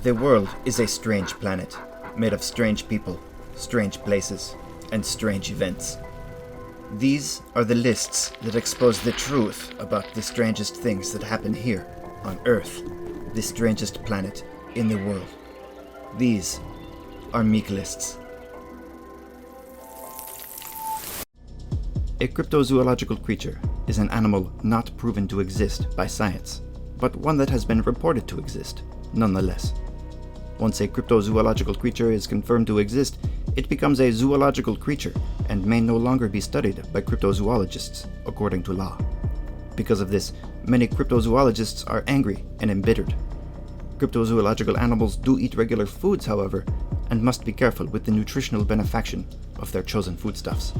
The world is a strange planet, made of strange people, strange places, and strange events. These are the lists that expose the truth about the strangest things that happen here, on Earth, the strangest planet in the world. These are Miklists. A cryptozoological creature is an animal not proven to exist by science, but one that has been reported to exist, nonetheless. Once a cryptozoological creature is confirmed to exist, it becomes a zoological creature and may no longer be studied by cryptozoologists, according to law. Because of this, many cryptozoologists are angry and embittered. Cryptozoological animals do eat regular foods, however, and must be careful with the nutritional benefaction of their chosen foodstuffs.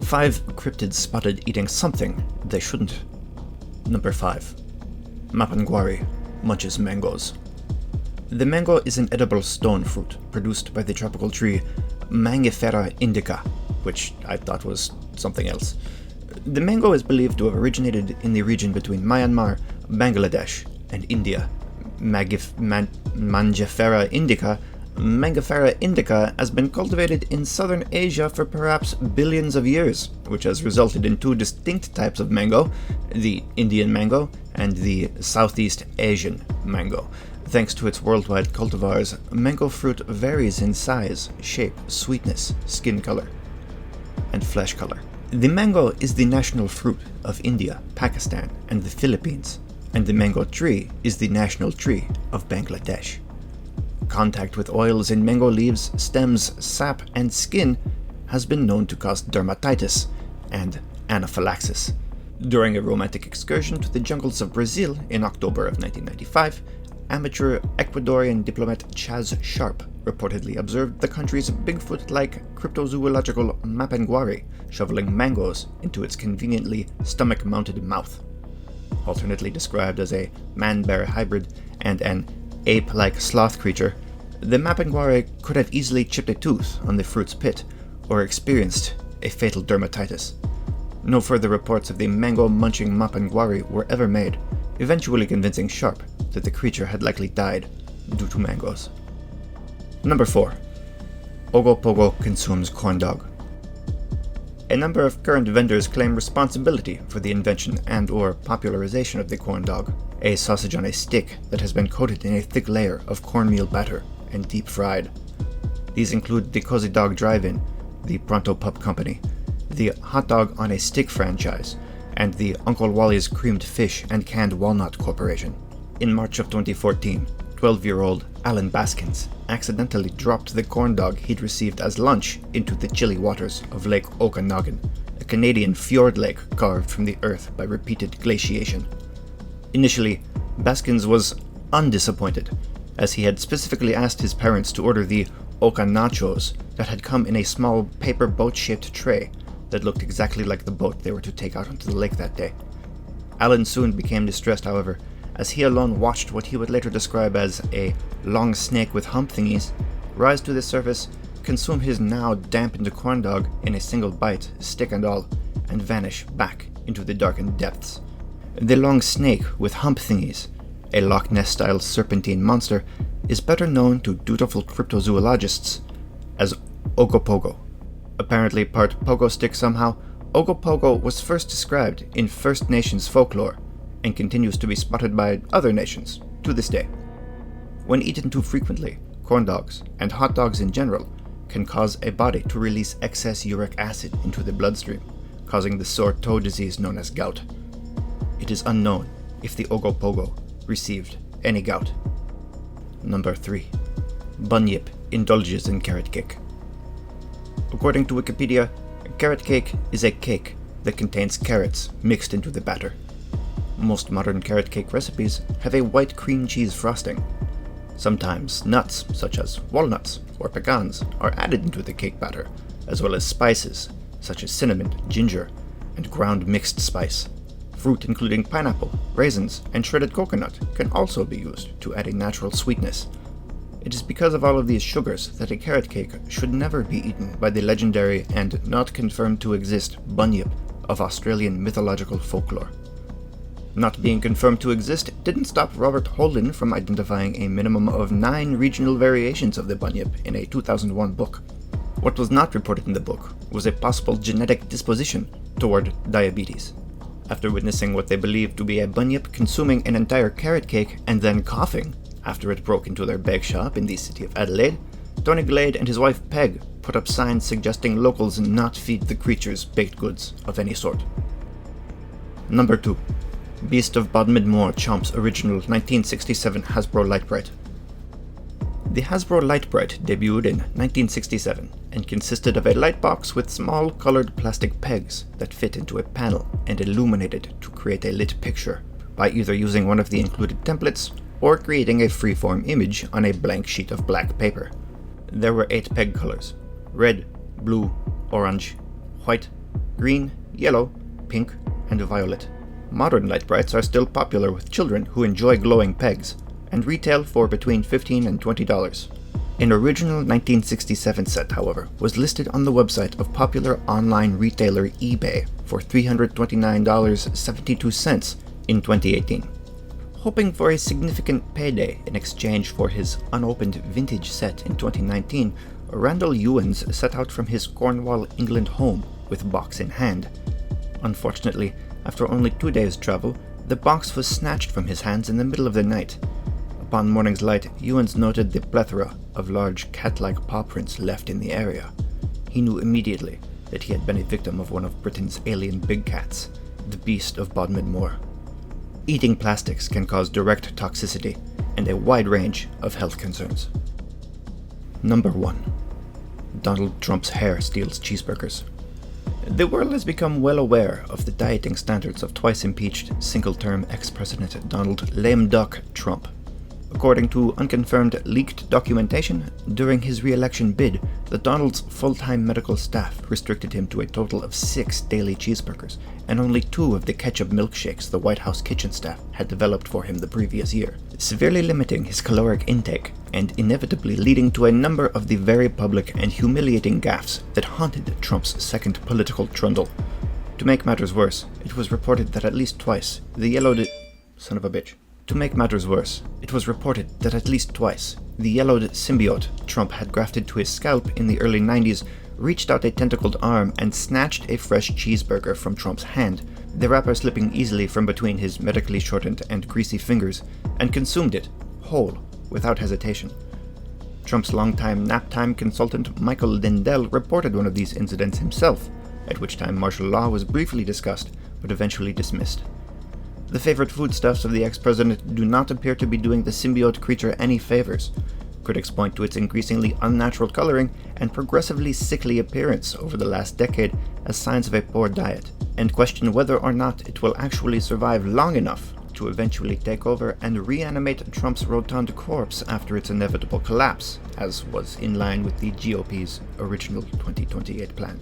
5 cryptids spotted eating something they shouldn't. Number 5. MAPINGUARI munches mangoes. The mango is an edible stone fruit produced by the tropical tree Mangifera indica, which I thought was something else. The mango is believed to have originated in the region between Myanmar, Bangladesh, and India. Mangifera indica has been cultivated in southern Asia for perhaps billions of years, which has resulted in 2 distinct types of mango, the Indian mango and the Southeast Asian mango. Thanks to its worldwide cultivars, mango fruit varies in size, shape, sweetness, skin color, and flesh color. The mango is the national fruit of India, Pakistan, and the Philippines, and the mango tree is the national tree of Bangladesh. Contact with oils in mango leaves, stems, sap, and skin has been known to cause dermatitis and anaphylaxis. During a romantic excursion to the jungles of Brazil in October of 1995, amateur Ecuadorian diplomat Chaz Sharp reportedly observed the country's Bigfoot-like cryptozoological MAPINGUARI shoveling mangoes into its conveniently stomach-mounted mouth. Alternately described as a man-bear hybrid and an ape-like sloth creature, the MAPINGUARI could have easily chipped a tooth on the fruit's pit or experienced a fatal dermatitis. No further reports of the mango-munching MAPINGUARI were ever made, eventually convincing Sharp that the creature had likely died due to mangoes. Number 4. OGOPOGO consumes corn dog. A number of current vendors claim responsibility for the invention and/or popularization of the corn dog, a sausage on a stick that has been coated in a thick layer of cornmeal batter and deep fried. These include the Cozy Dog Drive-In, the Pronto Pup Company, the Hot Dog on a Stick franchise, and the Uncle Wally's Creamed Fish and Canned Walnut Corporation. In March of 2014, 12-year-old Alan Baskins accidentally dropped the corn dog he'd received as lunch into the chilly waters of Lake Okanagan, a Canadian fjord lake carved from the earth by repeated glaciation. Initially, Baskins was undisappointed, as he had specifically asked his parents to order the Okanachos that had come in a small paper boat-shaped tray that looked exactly like the boat they were to take out onto the lake that day. Alan soon became distressed, however, as he alone watched what he would later describe as a long snake with hump thingies rise to the surface, consume his now dampened corn dog in a single bite, stick and all, and vanish back into the darkened depths. The long snake with hump thingies, a Loch Ness-style serpentine monster, is better known to dutiful cryptozoologists as OGOPOGO. Apparently part pogo stick somehow, OGOPOGO was first described in First Nations folklore and continues to be spotted by other nations to this day. When eaten too frequently, corn dogs, and hot dogs in general, can cause a body to release excess uric acid into the bloodstream, causing the sore toe disease known as gout. It is unknown if the OGOPOGO received any gout. Number 3. BUNYIP indulges in carrot cake. According to Wikipedia, carrot cake is a cake that contains carrots mixed into the batter. Most modern carrot cake recipes have a white cream cheese frosting. Sometimes nuts, such as walnuts or pecans, are added into the cake batter, as well as spices, such as cinnamon, ginger, and ground mixed spice. Fruit including pineapple, raisins, and shredded coconut can also be used to add a natural sweetness. It is because of all of these sugars that a carrot cake should never be eaten by the legendary and not confirmed to exist Bunyip of Australian mythological folklore. Not being confirmed to exist didn't stop Robert Holden from identifying a minimum of 9 regional variations of the bunyip in a 2001 book. What was not reported in the book was a possible genetic disposition toward diabetes. After witnessing what they believed to be a bunyip consuming an entire carrot cake and then coughing after it broke into their bake shop in the city of Adelaide, Tony Glade and his wife Peg put up signs suggesting locals not feed the creatures baked goods of any sort. Number 2. Beast of Bodmin Chomps Original 1967 Hasbro Lite-Brite. The Hasbro Lite-Brite debuted in 1967 and consisted of a light box with small colored plastic pegs that fit into a panel and illuminated to create a lit picture by either using one of the included templates or creating a freeform image on a blank sheet of black paper. There were 8 peg colors: red, blue, orange, white, green, yellow, pink, and violet. Modern Lite-Brites are still popular with children who enjoy glowing pegs, and retail for between $15 and $20. An original 1967 set, however, was listed on the website of popular online retailer eBay for $329.72 in 2018. Hoping for a significant payday in exchange for his unopened vintage set in 2019, Randall Ewens set out from his Cornwall, England home with box in hand. Unfortunately, after only 2 days' travel, the box was snatched from his hands in the middle of the night. Upon morning's light, Ewens noted the plethora of large cat-like paw prints left in the area. He knew immediately that he had been a victim of one of Britain's alien big cats, the Beast of Bodmin Moor. Eating plastics can cause direct toxicity and a wide range of health concerns. Number 1. Donald Trump's hair steals cheeseburgers. The world has become well aware of the dieting standards of twice-impeached, single-term ex-president Donald Lame Duck Trump. According to unconfirmed leaked documentation, during his re-election bid, the Donald's full-time medical staff restricted him to a total of 6 daily cheeseburgers, and only 2 of the ketchup milkshakes the White House kitchen staff had developed for him the previous year, severely limiting his caloric intake and inevitably leading to a number of the very public and humiliating gaffes that haunted Trump's second political trundle. To make matters worse, it was reported that at least twice the yellowed symbiote Trump had grafted to his scalp in the early 90s reached out a tentacled arm and snatched a fresh cheeseburger from Trump's hand, the wrapper slipping easily from between his medically shortened and greasy fingers, and consumed it, whole, without hesitation. Trump's longtime naptime consultant Michael Lindell reported one of these incidents himself, at which time martial law was briefly discussed, but eventually dismissed. The favorite foodstuffs of the ex-president do not appear to be doing the symbiote creature any favors. Critics point to its increasingly unnatural coloring and progressively sickly appearance over the last decade as signs of a poor diet, and question whether or not it will actually survive long enough to eventually take over and reanimate Trump's rotund corpse after its inevitable collapse, as was in line with the GOP's original 2028 plan.